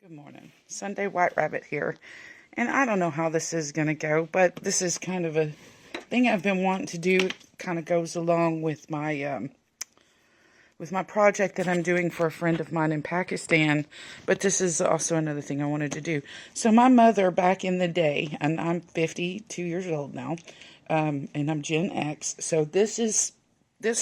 Good morning. Sunday White Rabbit here. And I don't know how this is going to go, but this is kind of a thing I've been wanting to do. It kind of goes along with my project that I'm doing for a friend of mine in Pakistan. But this is also another thing I wanted to do. So my mother back in the day, and I'm 52 years old now, and I'm Gen X. So this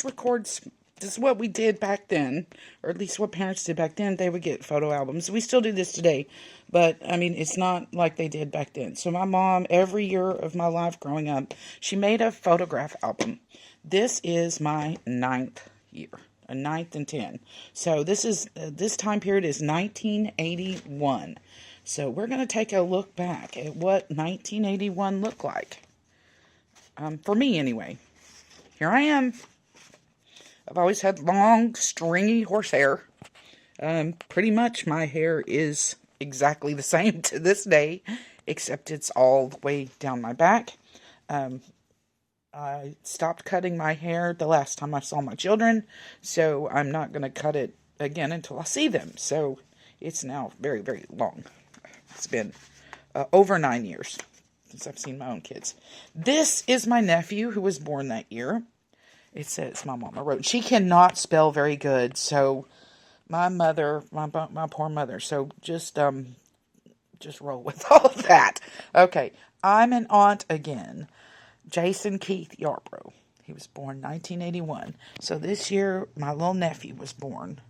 records, this is what we did back then, or at least what parents did back then. They would get photo albums. We still do this today, but I mean, it's not like they did back then. So my mom, every year of my life growing up, she made a photograph album. This is my ninth year, a ninth and 10. So this time period is 1981. So we're going to take a look back at what 1981 looked like. For me anyway. Here I am. I've always had long, stringy horse hair. Pretty much my hair is exactly the same to this day, except it's all the way down my back. I stopped cutting my hair the last time I saw my children, so I'm not going to cut it again until I see them. So it's now very, very long. It's been over 9 years since I've seen my own kids. This is my nephew who was born that year. It says my mama wrote. She cannot spell very good, so my mother, my poor mother. So just roll with all of that. Okay, I'm an aunt again. Jason Keith Yarbrough. He was born 1981. So this year, my little nephew was born,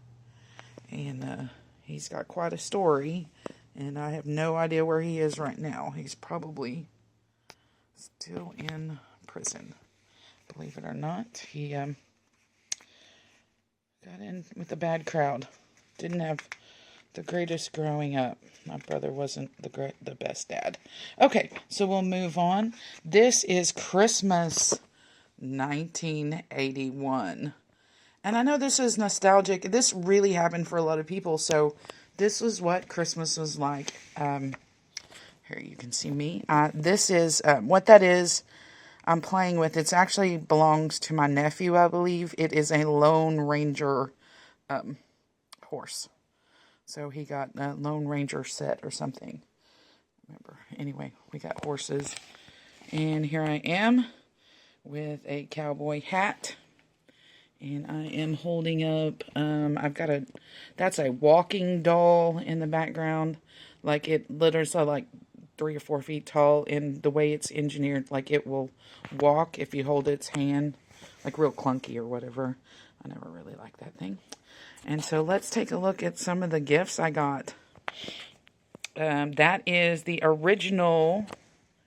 and he's got quite a story. And I have no idea where he is right now. He's probably still in prison. Believe it or not, he got in with a bad crowd. Didn't have the greatest growing up. My brother wasn't the best dad. Okay, so we'll move on. This is Christmas 1981. And I know this is nostalgic. This really happened for a lot of people. So this was what Christmas was like. Here you can see me. This is what that is. I'm playing with. It actually belongs to my nephew, I believe. It is a Lone Ranger horse. So he got a Lone Ranger set or something. Remember. Anyway, we got horses. And here I am with a cowboy hat. And I am holding up, that's a walking doll in the background. Like it literally like 3 or 4 feet tall, and the way it's engineered, like it will walk if you hold its hand, like real clunky or whatever. I never really liked that thing. And so let's take a look at some of the gifts I got. That is the original,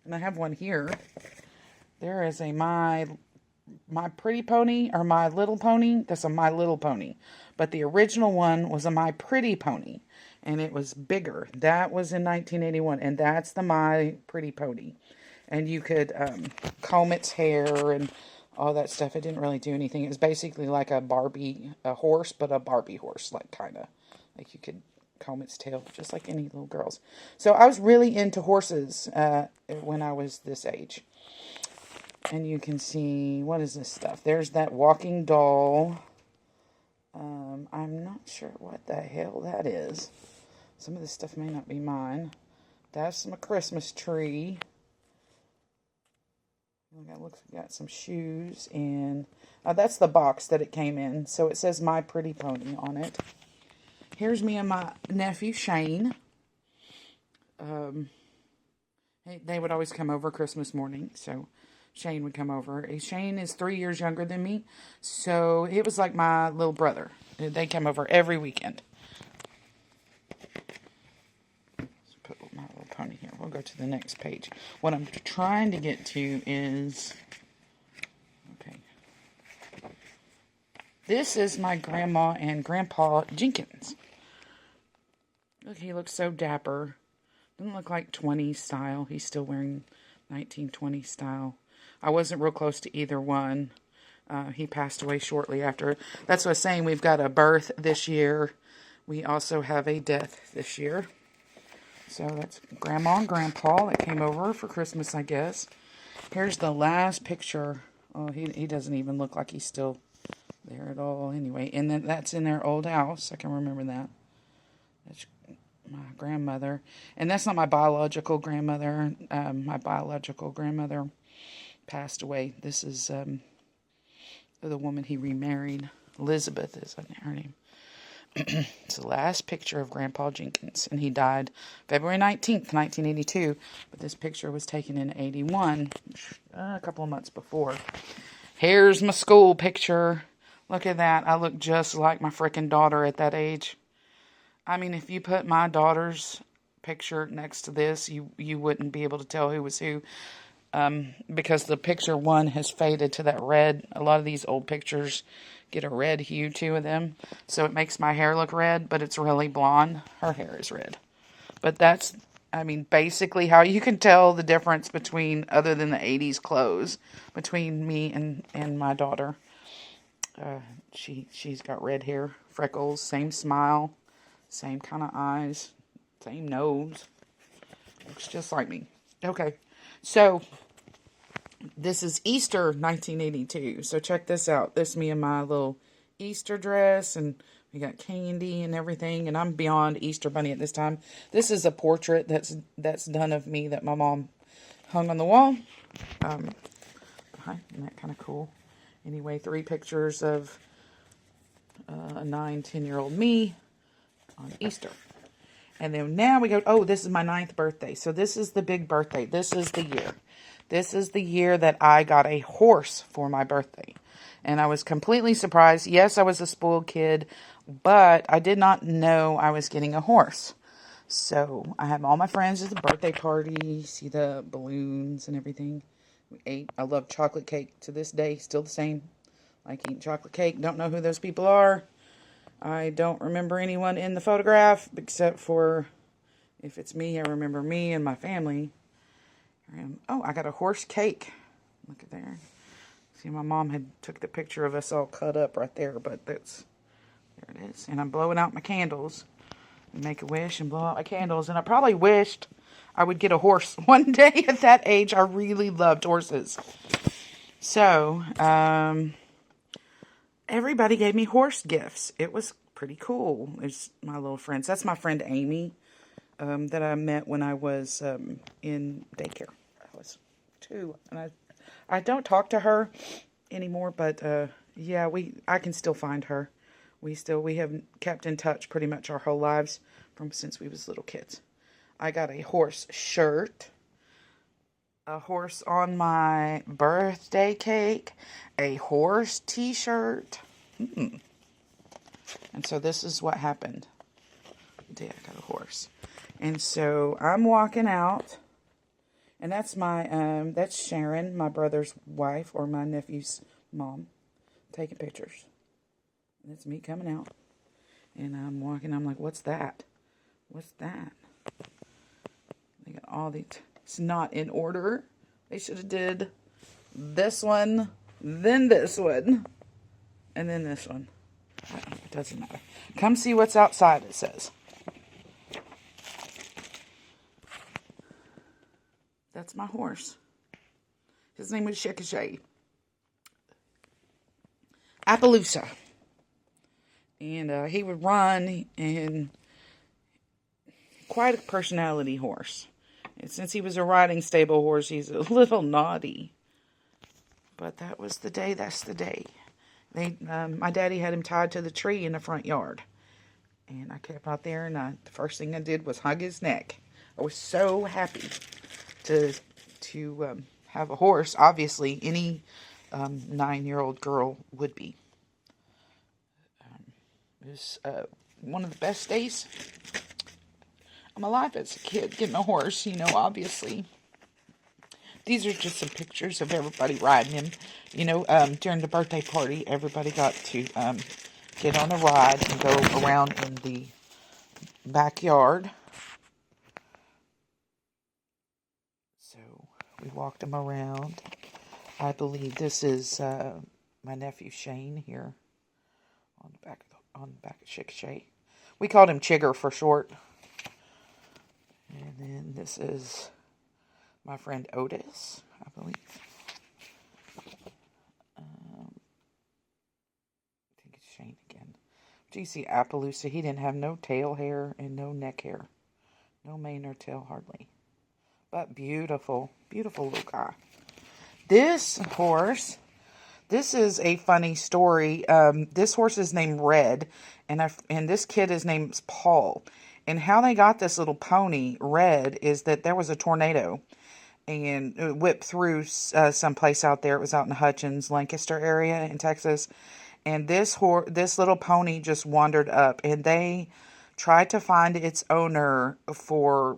and I have one here. There is a My Pretty Pony, or My Little Pony. That's a My Little Pony. But the original one was a My Pretty Pony. And it was bigger. That was in 1981. And that's the My Pretty Pony. And you could comb its hair and all that stuff. It didn't really do anything. It was basically like a horse, but a Barbie horse. Like, kind of. Like you could comb its tail, just like any little girls. So I was really into horses when I was this age. And you can see, what is this stuff? There's that walking doll. I'm not sure what the hell that is. Some of this stuff may not be mine. That's my Christmas tree. It looks like we got some shoes. And that's the box that it came in. So it says My Pretty Pony on it. Here's me and my nephew, Shane. They would always come over Christmas morning, so Shane would come over. Shane is 3 years younger than me, so it was like my little brother. They came over every weekend. Let's put my little pony here. We'll go to the next page. What I'm trying to get to is... Okay. This is my grandma and grandpa Jenkins. Look, he looks so dapper. Doesn't look like 20s style. He's still wearing 1920s style. I wasn't real close to either one. He passed away shortly after. That's what I was saying. We've got a birth this year. We also have a death this year. So that's Grandma and Grandpa that came over for Christmas, I guess. Here's the last picture. Oh, he doesn't even look like he's still there at all. Anyway, and then that's in their old house. I can remember that. That's my grandmother. And that's not my biological grandmother. My biological grandmother passed away. This is the woman he remarried. Elizabeth is her name. It's the last picture of Grandpa Jenkins, and he died February 19th, 1982, but this picture was taken in 81, a couple of months before. Here's my school picture. Look at that. I look just like my freaking daughter at that age. I mean, if you put my daughter's picture next to this, you wouldn't be able to tell who was who, because the picture one has faded to that red. A lot of these old pictures get a red hue to them, so it makes my hair look red, but it's really blonde. Her hair is red. But that's, I mean, basically how you can tell the difference between, other than the 80s clothes, between me and my daughter. She's got red hair, freckles, same smile, same kind of eyes, same nose. Looks just like me. Okay, so this is Easter 1982. So check this out. This is me in my little Easter dress, and we got candy and everything, and I'm beyond Easter bunny at this time. This is a portrait that's done of me that my mom hung on the wall. Isn't that kind of cool? Anyway, 3 pictures of a 9-10-year-old me on Easter. And then now we go, oh, this is my 9th birthday. So this is the big birthday. This is the year. This is the year that I got a horse for my birthday. And I was completely surprised. Yes, I was a spoiled kid, but I did not know I was getting a horse. So I have all my friends at the birthday party. See the balloons and everything. We ate. I love chocolate cake to this day. Still the same. Like eating chocolate cake. Don't know who those people are. I don't remember anyone in the photograph, except for, if it's me, I remember me and my family. Oh, I got a horse cake. Look at there. See, my mom had took the picture of us all cut up right there, but there it is. And I'm blowing out my candles. Make a wish and blow out my candles. And I probably wished I would get a horse one day at that age. I really loved horses. So, everybody gave me horse gifts. It was pretty cool. It's my little friends. That's my friend Amy, that I met when I was in daycare. I was 2, and I don't talk to her anymore, but yeah, I can still find her. We have kept in touch pretty much our whole lives since we was little kids. I got a horse shirt, a horse on my birthday cake, a horse t-shirt. And so this is what happened. I got a horse. And so I'm walking out, and that's that's Sharon, my brother's wife, or my nephew's mom, taking pictures. And it's me coming out, and I'm walking. I'm like, what's that? What's that? They got all these. It's not in order. They should have did this one, then this one, and then this one. It doesn't matter. Come see what's outside, it says. That's my horse. His name was Shikashay. Appaloosa. And he would run, and quite a personality horse. And since he was a riding stable horse, he's a little naughty. But that was the day. That's the day. My daddy had him tied to the tree in the front yard. And I kept out there, and the first thing I did was hug his neck. I was so happy to have a horse. Obviously, any 9-year-old girl would be. It was one of the best days of my life as a kid, getting a horse, obviously. These are just some pictures of everybody riding him. During the birthday party, everybody got to get on a ride and go around in the backyard. So we walked him around. I believe this is my nephew Shane here on the back of Shikashay. We called him Chigger for short. And then this is my friend Otis, I believe. I think it's Shane again. But you see Appaloosa, he didn't have no tail hair and no neck hair. No mane or tail hardly. But beautiful. Beautiful little guy. This horse, this is a funny story. This horse is named Red, and this kid is named Paul. And how they got this little pony, Red, is that there was a tornado and it whipped through someplace out there. It was out in the Hutchins, Lancaster area in Texas. And this little pony just wandered up, and they tried to find its owner for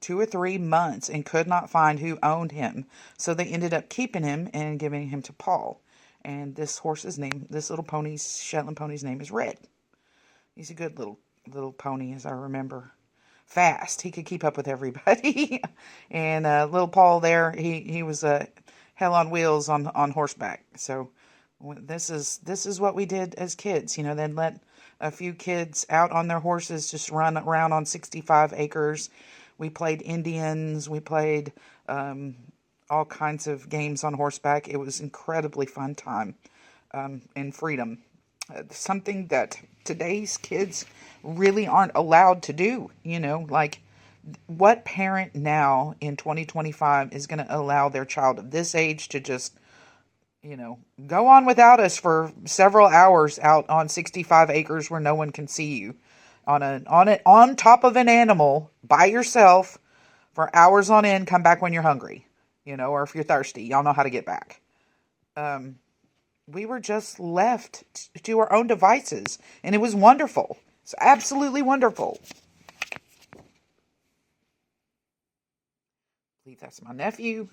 2 or 3 months and could not find who owned him. So they ended up keeping him and giving him to Paul. And this little pony's, Shetland pony's name is Red. He's a good little pony, as I remember. Fast. He could keep up with everybody. And little Paul there, he was hell on wheels on horseback. So this is what we did as kids. They'd let a few kids out on their horses just run around on 65 acres. We played Indians. We played all kinds of games on horseback. It was incredibly fun time and freedom. Something that today's kids really aren't allowed to do. Like, what parent now in 2025 is going to allow their child of this age to just, go on without us for several hours out on 65 acres where no one can see you, on top of an animal by yourself for hours on end, come back when you're hungry, or if you're thirsty. Y'all know how to get back. We were just left to our own devices, and it was wonderful. It's absolutely wonderful. I believe that's my nephew.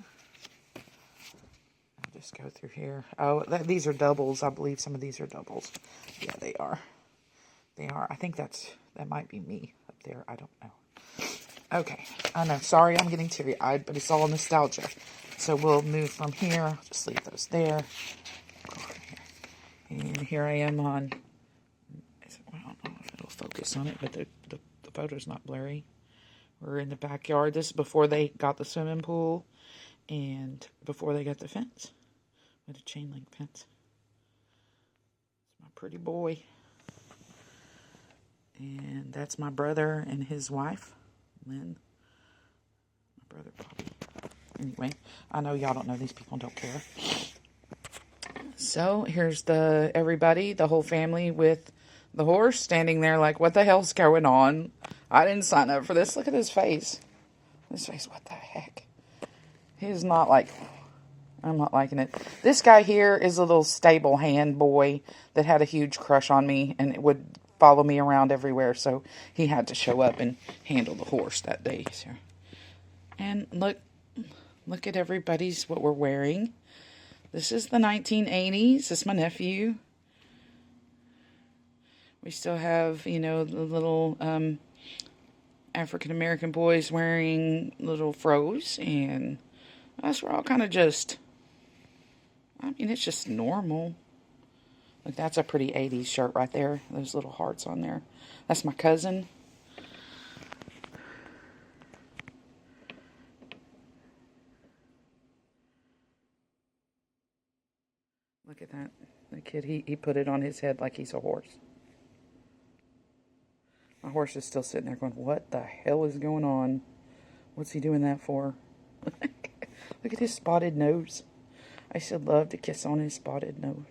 I'll just go through here. Oh, these are doubles. I believe some of these are doubles. Yeah, they are. They are. I think that might be me up there. I don't know. Okay. I know. Sorry, I'm getting teary-eyed, but it's all nostalgia. So we'll move from here. I'll just leave those there. And here I am on, I don't know if it'll focus on it, but the photo's not blurry. We're in the backyard. This is before they got the swimming pool and before they got the fence. With a chain link fence. It's my pretty boy. And that's my brother and his wife, Lynn. My brother, Bobby. Anyway, I know y'all don't know these people, don't care. So here's everybody, the whole family with the horse standing there like, what the hell's going on? I didn't sign up for this. Look at his face. His face, what the heck? He's not like, I'm not liking it. This guy here is a little stable hand boy that had a huge crush on me and it would follow me around everywhere. So he had to show up and handle the horse that day. So. And look at everybody's, what we're wearing. This is the 1980s. This is my nephew. We still have, the little African-American boys wearing little fros. And us, we're all kind of just, it's just normal. Look, that's a pretty 80s shirt right there. Those little hearts on there. That's my cousin. Look at that. The kid, he put it on his head like he's a horse. My horse is still sitting there going, what the hell is going on? What's he doing that for? Look at his spotted nose. I should love to kiss on his spotted nose.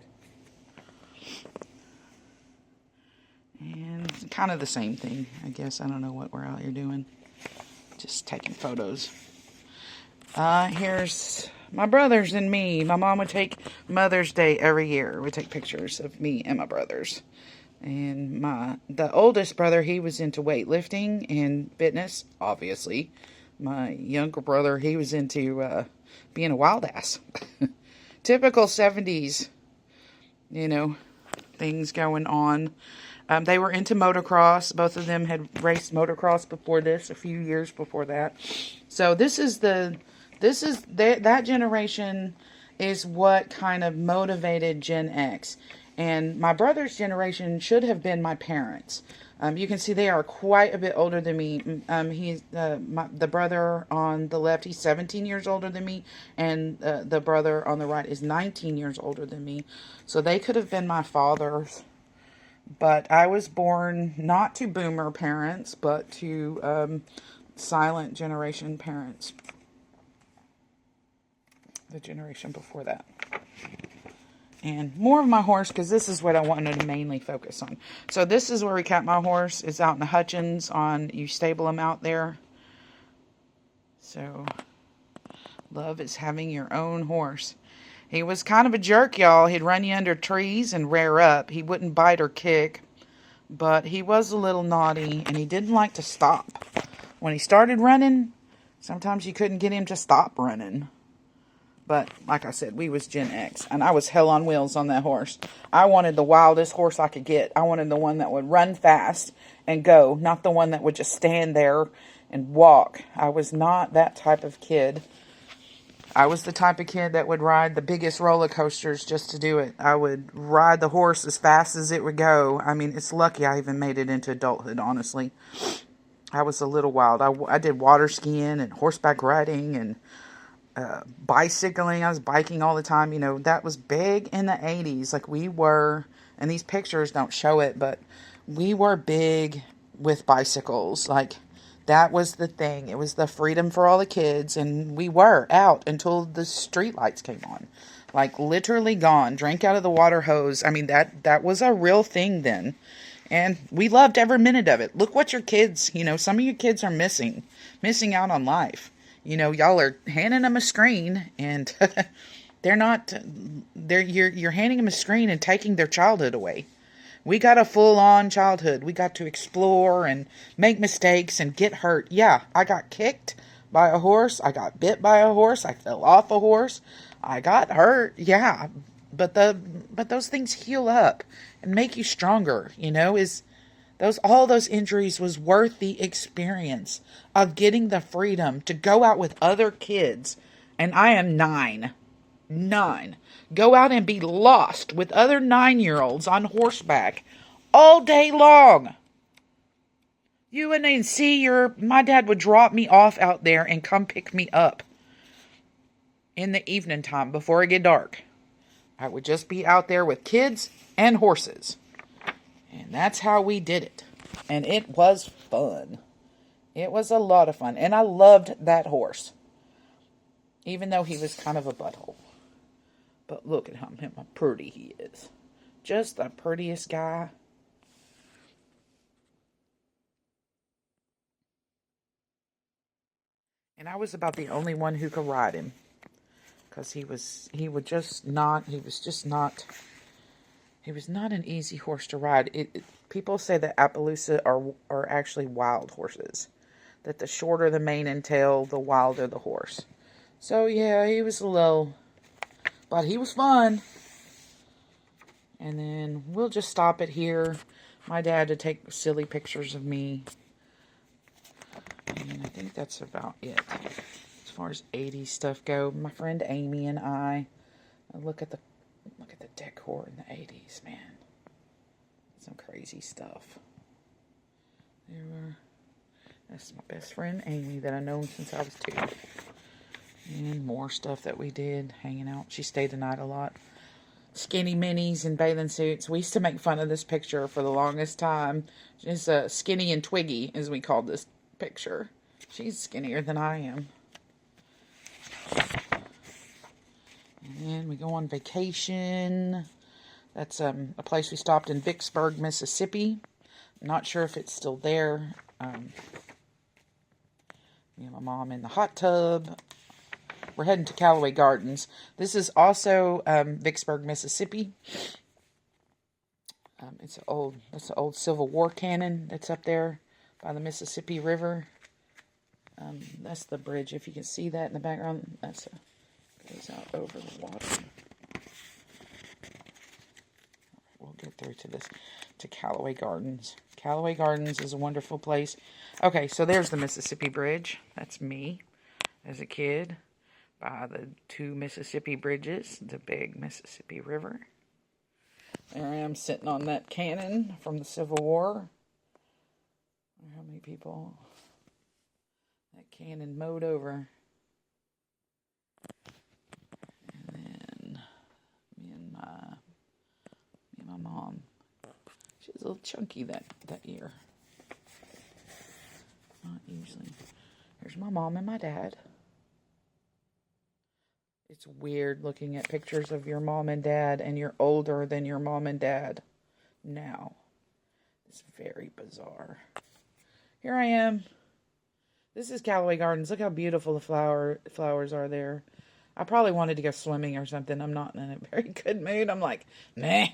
And kind of the same thing, I guess. I don't know what we're out here doing. Just taking photos. Here's my brothers and me. My mom would take Mother's Day every year. We'd take pictures of me and my brothers. And the oldest brother, he was into weightlifting and fitness, obviously. My younger brother, he was into being a wild ass. Typical 70s, things going on. They were into motocross. Both of them had raced motocross before this, a few years before that. So that generation is what kind of motivated Gen X. And my brother's generation should have been my parents. You can see they are quite a bit older than me. He's the brother on the left, he's 17 years older than me. And the brother on the right is 19 years older than me. So they could have been my fathers. But I was born not to boomer parents, but to silent generation parents. The generation before that. And more of my horse, because this is what I wanted to mainly focus on. So this is where we kept my horse. It's out in the Hutchins you stable him out there. So, love is having your own horse. He was kind of a jerk, y'all. He'd run you under trees and rear up. He wouldn't bite or kick. But he was a little naughty, and he didn't like to stop. When he started running, sometimes you couldn't get him to stop running. But, like I said, we was Gen X, and I was hell on wheels on that horse. I wanted the wildest horse I could get. I wanted the one that would run fast and go, not the one that would just stand there and walk. I was not that type of kid. I was the type of kid that would ride the biggest roller coasters just to do it. I would ride the horse as fast as it would go. I mean, it's lucky I even made it into adulthood, honestly. I was a little wild. I did water skiing and horseback riding and bicycling. I was biking all the time. You know, that was big in the 80s. Like, we were, and these pictures don't show it, but we were big with bicycles. Like, that was the thing. It was the freedom for all the kids, and we were out until the street lights came on. Like, literally gone. Drank out of the water hose. I mean, that was a real thing then. And we loved every minute of it. Look what your kids, some of your kids are missing out on life. Y'all are handing them a screen, and you're handing them a screen and taking their childhood away. We got a full-on childhood. We got to explore and make mistakes and get hurt. Yeah, I got kicked by a horse. I got bit by a horse. I fell off a horse. I got hurt. Yeah, but those things heal up and make you stronger. All those injuries was worth the experience of getting the freedom to go out with other kids. And I am 9. Go out and be lost with other 9-year-olds on horseback all day long. You and then see my dad would drop me off out there and come pick me up in the evening time before it get dark. I would just be out there with kids and horses. And that's how we did it. And it was fun. It was a lot of fun. And I loved that horse. Even though he was kind of a butthole. But look at him how pretty he is. Just the prettiest guy. And I was about the only one who could ride him. Because he was not an easy horse to ride. People say that Appaloosa are actually wild horses. That the shorter the mane and tail, the wilder the horse. So yeah, he was a little, but he was fun. And then we'll just stop it here. My dad to take silly pictures of me. And I think that's about it. As far as 80s stuff go, my friend Amy and I look at the decor in the 80s, man. Some crazy stuff. That's my best friend Amy that I've known since I was 2. And more stuff that we did, hanging out. She stayed the night a lot. Skinny minis and bathing suits. We used to make fun of this picture for the longest time. She's Skinny and Twiggy, as we called this picture. She's skinnier than I am. And then we go on vacation. That's a place we stopped in Vicksburg, Mississippi. I'm not sure if it's still there. Me and my mom in the hot tub. We're heading to Callaway Gardens. This is also Vicksburg, Mississippi. That's an old Civil War cannon that's up there by the Mississippi River. That's the bridge. If you can see that in the background, goes out over the water. We'll get through to Callaway Gardens. Callaway Gardens is a wonderful place. Okay, so there's the Mississippi Bridge. That's me as a kid by the 2 Mississippi bridges, the big Mississippi River. There I am sitting on that cannon from the Civil War. How many people that cannon mowed over. And then me and my mom. She was a little chunky that year. Not usually. There's my mom and my dad. It's weird looking at pictures of your mom and dad and you're older than your mom and dad now. It's very bizarre. Here I am. This is Callaway Gardens. Look how beautiful the flowers are there. I probably wanted to go swimming or something. I'm not in a very good mood. I'm like, nah.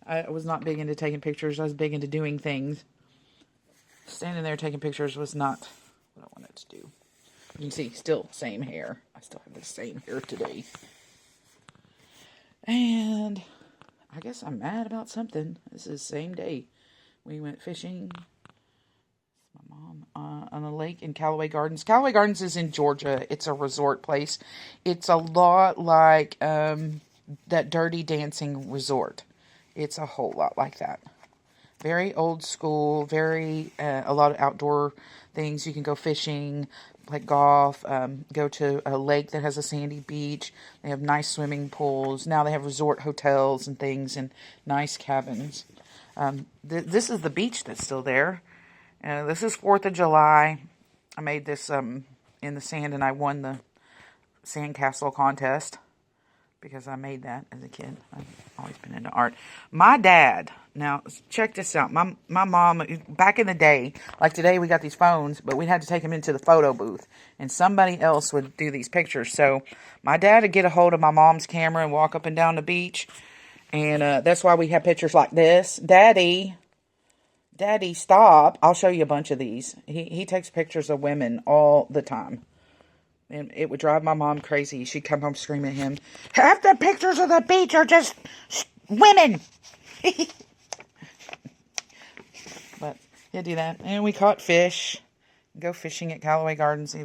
I was not big into taking pictures. I was big into doing things. Standing there taking pictures was not what I wanted to do. You can see, still same hair. I still have the same hair today. And I guess I'm mad about something. This is the same day. We went fishing. My mom on a lake in Callaway Gardens. Callaway Gardens is in Georgia. It's a resort place. It's a lot like that Dirty Dancing resort. It's a whole lot like that. Very old school. Very a lot of outdoor things. You can go fishing, play golf, go to a lake that has a sandy beach. They have nice swimming pools. Now they have resort hotels and things and nice cabins. This is the beach that's still there. This is 4th of July. I made this in the sand and I won the sandcastle contest because I made that as a kid. I've always been into art. My dad, now check this out. My mom, back in the day, like today we got these phones, but we had to take them into the photo booth and somebody else would do these pictures. So my dad would get a hold of my mom's camera and walk up and down the beach. And that's why we have pictures like this. Daddy, stop. I'll show you a bunch of these. He takes pictures of women all the time. And it would drive my mom crazy. She'd come home screaming at him, half the pictures of the beach are just women. But he'd do that. And we caught fish. Go fishing at Callaway Gardens.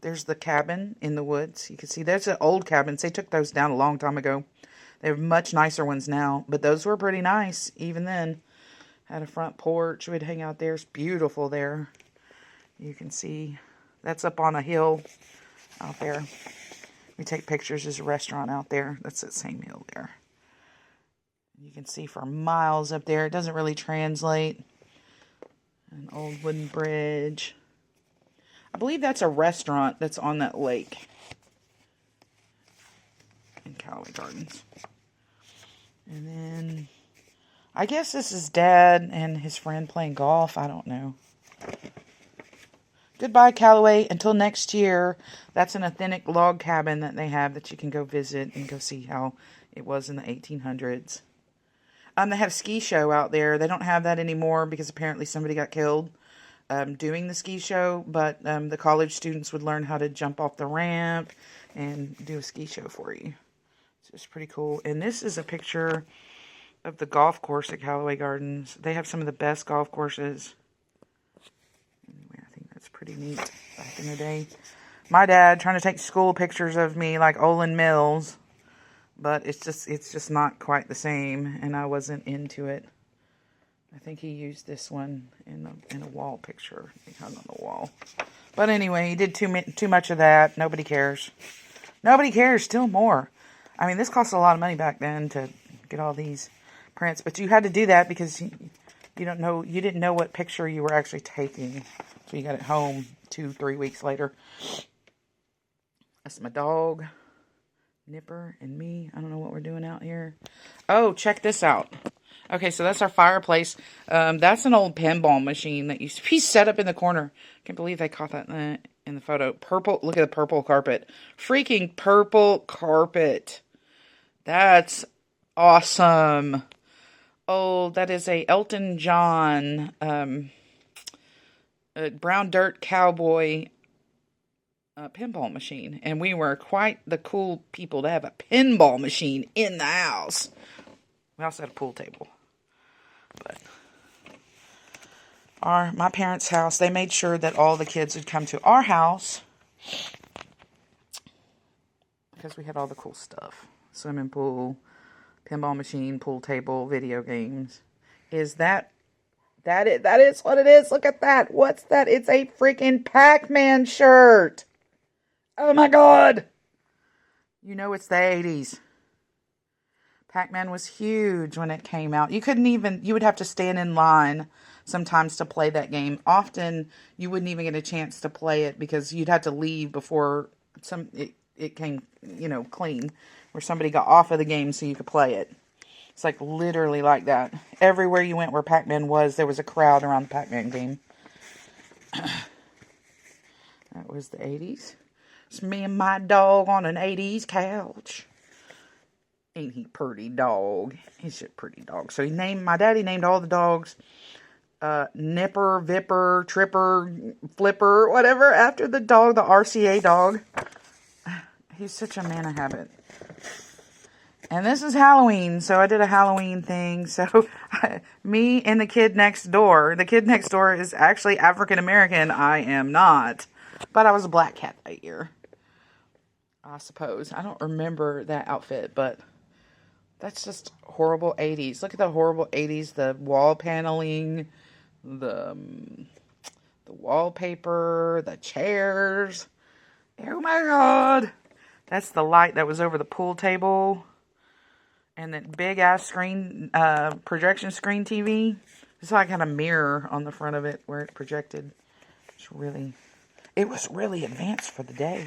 There's the cabin in the woods. You can see there's the old cabins. They took those down a long time ago. They have much nicer ones now. But those were pretty nice even then. Had a front porch. We'd hang out there. It's beautiful there. You can see that's up on a hill out there. We take pictures. There's a restaurant out there. That's that same hill there. You can see for miles up there. It doesn't really translate. An old wooden bridge. I believe that's a restaurant that's on that lake in Callaway Gardens. And then I guess this is Dad and his friend playing golf. I don't know. Goodbye, Callaway. Until next year. That's an authentic log cabin that they have that you can go visit and go see how it was in the 1800s. They have a ski show out there. They don't have that anymore because apparently somebody got killed doing the ski show. But the college students would learn how to jump off the ramp and do a ski show for you. So it's pretty cool. And this is a picture of the golf course at Callaway Gardens. They have some of the best golf courses. Anyway, I think that's pretty neat back in the day. My dad trying to take school pictures of me like Olin Mills. But it's just not quite the same, and I wasn't into it. I think he used this one in a wall picture. He hung on the wall. But anyway, he did too much of that. Nobody cares. Nobody cares. Still more. I mean, this cost a lot of money back then to get all these prints, but you had to do that because you didn't know what picture you were actually taking. So you got it home 2-3 weeks later. That's my dog. Nipper and me. I don't know what we're doing out here. Oh, check this out. Okay, so that's our fireplace. That's an old pinball machine that used to be set up in the corner. Can't believe they caught that in the photo. Purple. Look at the purple carpet. Freaking purple carpet. That's awesome. Oh, that is a Elton John brown dirt cowboy pinball machine, and we were quite the cool people to have a pinball machine in the house. We also had a pool table, but my parents' house, they made sure that all the kids would come to our house because we had all the cool stuff: swimming pool, pinball machine, pool table, video games. Is that it? That is what it is. Look at that. What's that? It's a freaking Pac-Man shirt. Oh my God! You know it's the 80s. Pac-Man was huge when it came out. You would have to stand in line sometimes to play that game. Often you wouldn't even get a chance to play it because you'd have to leave before it came, clean, where somebody got off of the game so you could play it. It's like literally like that. Everywhere you went where Pac-Man was, there was a crowd around the Pac-Man game. That was the 80s. It's me and my dog on an 80s couch. Ain't he pretty dog? He's a pretty dog. So my daddy named all the dogs Nipper, Vipper, Tripper, Flipper, whatever, after the dog, the RCA dog. He's such a man of habit. And this is Halloween, so I did a Halloween thing. So me and the kid next door. The kid next door is actually African American. I am not. But I was a black cat that year, I suppose. I don't remember that outfit, but that's just horrible 80s. Look at the horrible 80s. The wall paneling, the wallpaper, the chairs. Oh my God. That's the light that was over the pool table. And that big ass screen, projection screen TV. It's like had a mirror on the front of it where it projected. It was really advanced for the day.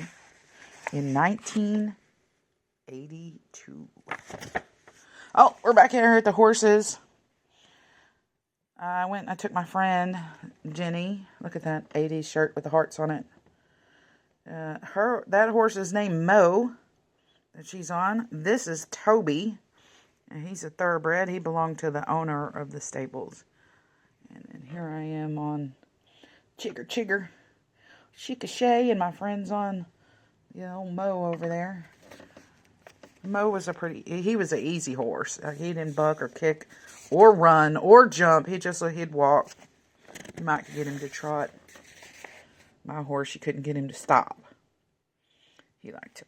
In 1982. Oh, we're back here at the horses. I took my friend, Jenny. Look at that 80s shirt with the hearts on it. That horse is named Mo, that she's on. This is Toby. And he's a thoroughbred. He belonged to the owner of the stables. And here I am on Chigger, Chickashay, and my friend's on, Mo over there. Mo was he was an easy horse. He didn't buck or kick or run or jump. He'd walk. You might get him to trot. My horse, you couldn't get him to stop. He liked